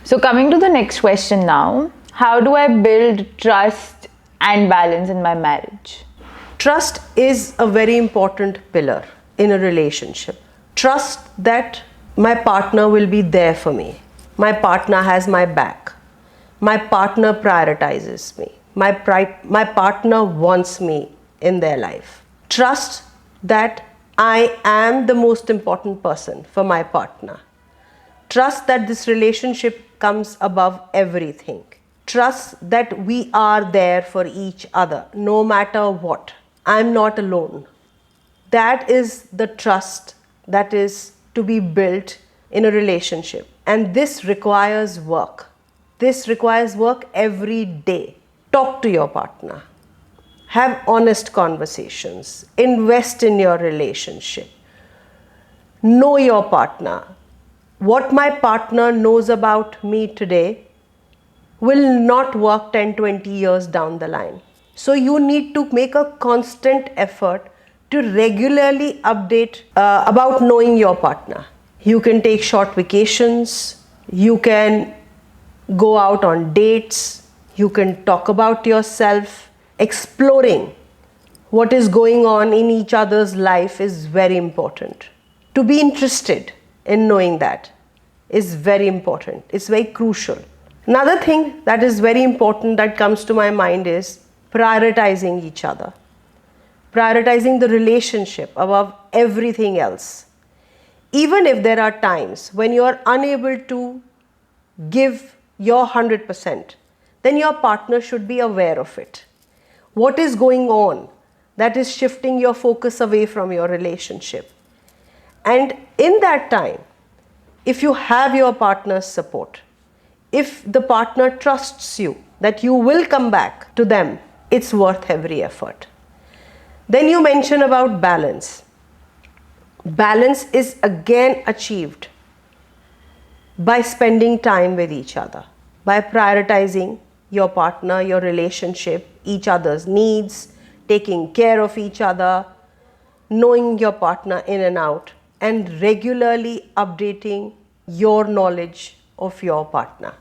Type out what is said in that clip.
So coming to the next question now, how do I build trust and balance in my marriage? Trust is a very important pillar in a relationship. Trust that my partner will be there for me. My partner has my back. My partner prioritizes me. My partner wants me in their life. Trust that I am the most important person for my partner. Trust that this relationship comes above everything. Trust that we are there for each other, no matter what. I'm not alone. That is the trust that is to be built in a relationship. And this requires work. This requires work every day. Talk to your partner. Have honest conversations. Invest in your relationship. Know your partner. What my partner knows about me today will not work 10-20 years down the line. So you need to make a constant effort to regularly update about knowing your partner. You can take short vacations, you can go out on dates, you can talk about yourself. Exploring what is going on in each other's life is very important. To be interested in knowing that is very important. It's very crucial. Another thing that is very important that comes to my mind is prioritizing each other. Prioritizing the relationship above everything else. Even if there are times when you are unable to give your 100%, then your partner should be aware of it. What is going on that is shifting your focus away from your relationship? And in that time, if you have your partner's support, if the partner trusts you that you will come back to them, it's worth every effort. Then you mention about balance. Balance is again achieved by spending time with each other, by prioritizing your partner, your relationship, each other's needs, taking care of each other, knowing your partner in and out, and regularly updating your knowledge of your partner.